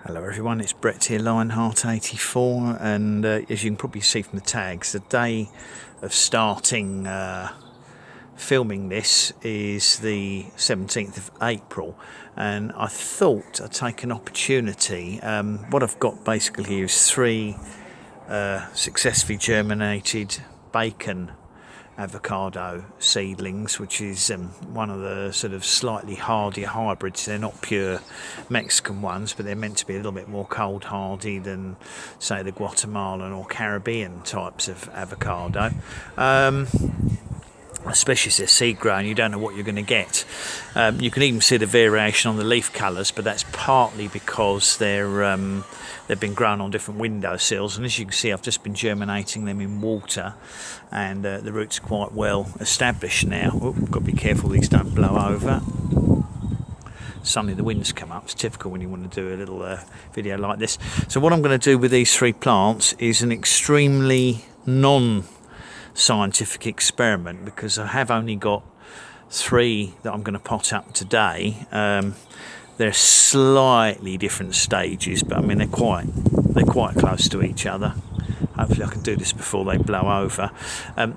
Hello everyone, it's Brett here, Lionheart84, and as you can probably see from the tags, the day of starting filming this is the 17th of April, and I thought I'd take an opportunity. What I've got basically here is three successfully germinated bacon avocado seedlings, which is one of the sort of slightly hardier hybrids. They're not pure Mexican ones, but they're meant to be a little bit more cold hardy than, say, the Guatemalan or Caribbean types of avocado. Especially as they're seed grown, you don't know what you're going to get. You can even see the variation on the leaf colours, but that's partly because they've been grown on different windowsills, and as you can see, I've just been germinating them in water, and the roots are quite well established now. Oh, got to be careful these don't blow over. Suddenly the winds come up. It's typical when you want to do a little video like this. So what I'm going to do with these three plants is an extremely non-scientific experiment, because I have only got three that I'm going to pot up today. They're slightly different stages, but I mean they're quite close to each other. Hopefully I can do this before they blow over.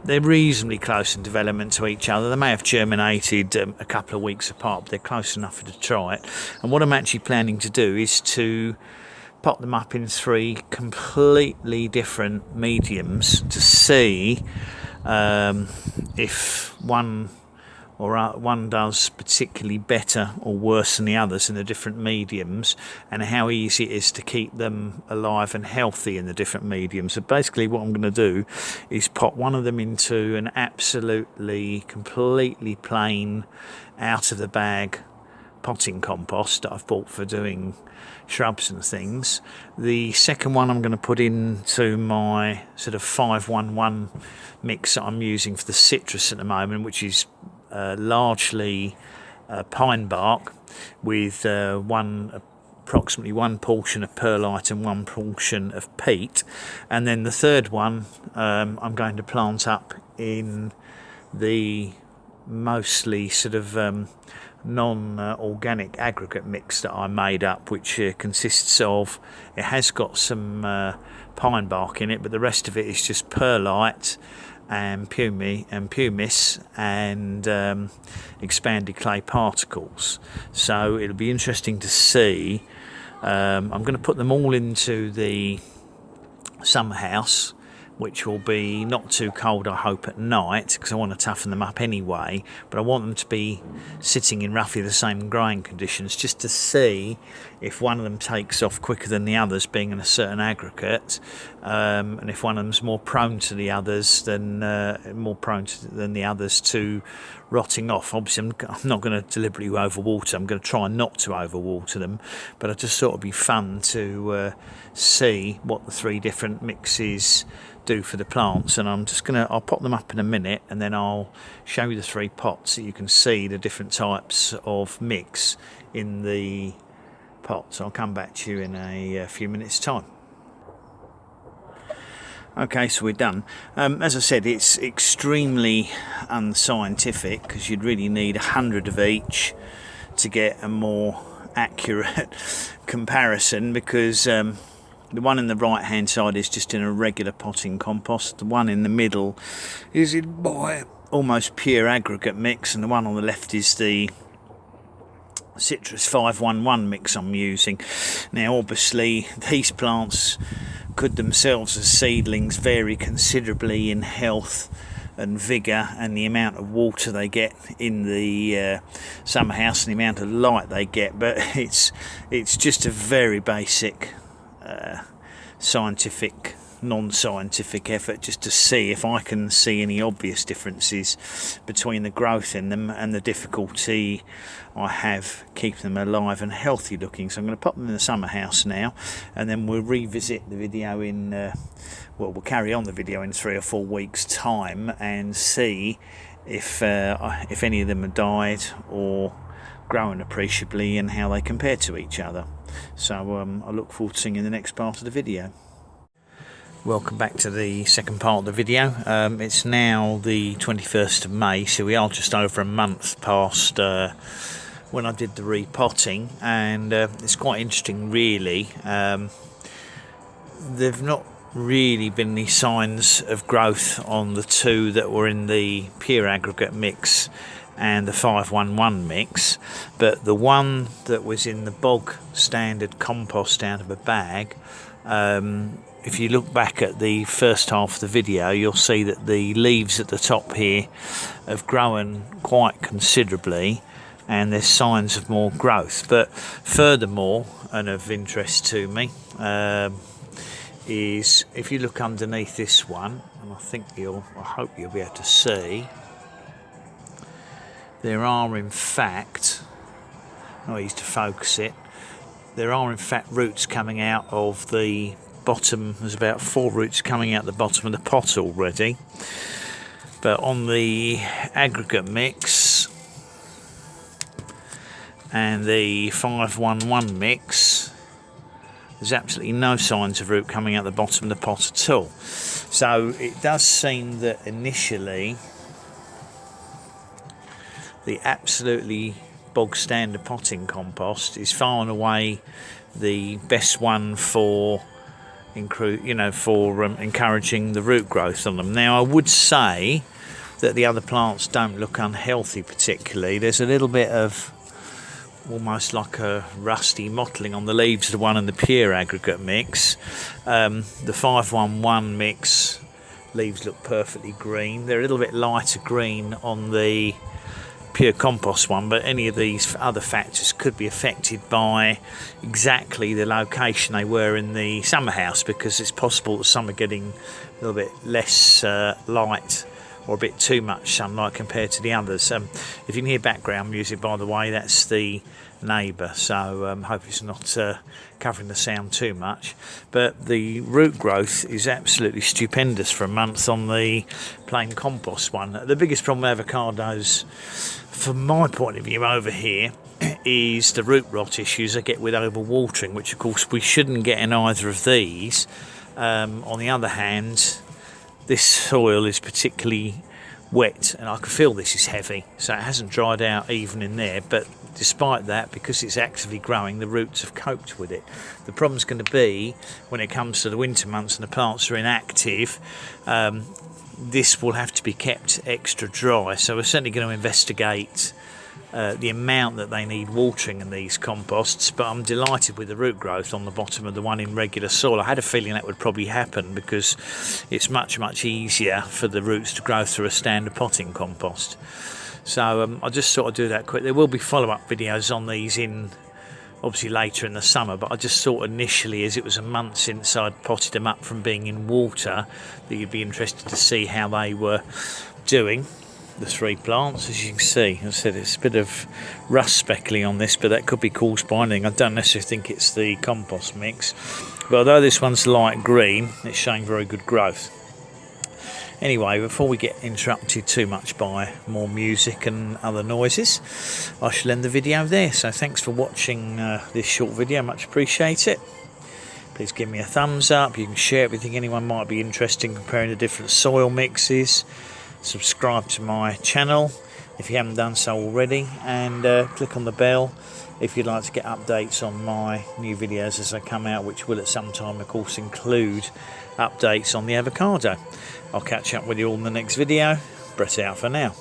They're reasonably close in development to each other. They may have germinated a couple of weeks apart, but they're close enough to try it. And what I'm actually planning to do is to pot them up in three completely different mediums to see if one does particularly better or worse than the others in the different mediums, and how easy it is to keep them alive and healthy in the different mediums. So basically what I'm going to do is pot one of them into an absolutely completely plain out of the bag potting compost that I've bought for doing shrubs and things. The second one I'm going to put into my sort of 5-1-1 mix that I'm using for the citrus at the moment, which is largely pine bark with approximately one portion of perlite and one portion of peat. And then the third one I'm going to plant up in the mostly sort of non-organic aggregate mix that I made up, which consists of, it has got some pine bark in it, but the rest of it is just perlite and pumice and expanded clay particles. So it'll be interesting to see. I'm going to put them all into the summer house, which will be not too cold, I hope, at night, because I want to toughen them up anyway, but I want them to be sitting in roughly the same growing conditions, just to see if one of them takes off quicker than the others, being in a certain aggregate, and if one of them's more prone to the others than the others to rotting off. Obviously I'm not going to deliberately overwater. I'm going to try not to overwater them, but I just thought it'd be fun to see what the three different mixes do for the plants. And I'll pop them up in a minute, and then I'll show you the three pots so you can see the different types of mix in the pots. I'll come back to you in a few minutes time. Okay, so we're done. As I said, it's extremely unscientific, because you'd really need 100 of each to get a more accurate comparison, because the one in the right hand side is just in a regular potting compost, the one in the middle is in my almost pure aggregate mix, and the one on the left is the citrus 5-1-1 mix I'm using. Now obviously these plants could themselves as seedlings vary considerably in health and vigour, and the amount of water they get in the summer house and the amount of light they get, but it's just a very basic scientific, non-scientific effort just to see if I can see any obvious differences between the growth in them and the difficulty I have keeping them alive and healthy looking. So I'm going to pop them in the summer house now, and then we'll revisit the video in we'll carry on the video in 3 or 4 weeks time, and see if any of them have died or grown appreciably and how they compare to each other. So I look forward to seeing you in the next part of the video. Welcome back to the second part of the video. It's now the 21st of May, so we are just over a month past when I did the repotting, and it's quite interesting really. There've not really been any signs of growth on the two that were in the pure aggregate mix and the 511 mix, but the one that was in the bog standard compost out of a bag, if you look back at the first half of the video, you'll see that the leaves at the top here have grown quite considerably and there's signs of more growth. But furthermore, and of interest to me, is if you look underneath this one, and I hope you'll be able to see, there are in fact, I used to focus it, there are in fact roots coming out of the bottom. There's about 4 roots coming out the bottom of the pot already, but on the aggregate mix and the 511 mix, there's absolutely no signs of root coming out the bottom of the pot at all. So it does seem that initially the absolutely bog standard potting compost is far and away the best one for encouraging the root growth on them. Now I would say that the other plants don't look unhealthy particularly. There's a little bit of almost like a rusty mottling on the leaves of the one in the pure aggregate mix. The 511 mix leaves look perfectly green. They're a little bit lighter green on the pure compost one, but any of these other factors could be affected by exactly the location they were in the summer house, because it's possible that some are getting a little bit less light or a bit too much sunlight compared to the others. If you can hear background music, by the way, that's the neighbour, so hope it's not covering the sound too much. But the root growth is absolutely stupendous for a month on the plain compost one. The biggest problem with avocados, from my point of view over here, is the root rot issues I get with overwatering, which of course we shouldn't get in either of these. On the other hand, this soil is particularly wet and I can feel this is heavy, so it hasn't dried out even in there, but despite that, because it's actively growing, the roots have coped with it. The problem's going to be when it comes to the winter months and the plants are inactive, this will have to be kept extra dry, so we're certainly going to investigate the amount that they need watering in these composts. But I'm delighted with the root growth on the bottom of the one in regular soil. I had a feeling that would probably happen because it's much easier for the roots to grow through a standard potting compost. So I just thought I'd do that quick. There will be follow-up videos on these in obviously later in the summer, but I just thought initially, as it was a month since I'd potted them up from being in water, that you'd be interested to see how they were doing, the 3 plants. As you can see, as I said, it's a bit of rust speckling on this, but that could be caused by anything. I don't necessarily think it's the compost mix, but although this one's light green, it's showing very good growth. Anyway, before we get interrupted too much by more music and other noises, I shall end the video there. So thanks for watching this short video, much appreciate it. Please give me a thumbs up. You can share it if you think anyone might be interested in comparing the different soil mixes. Subscribe to my channel if you haven't done so already, and click on the bell if you'd like to get updates on my new videos as they come out, which will at some time of course include updates on the avocado. I'll catch up with you all in the next video. Brett out for now.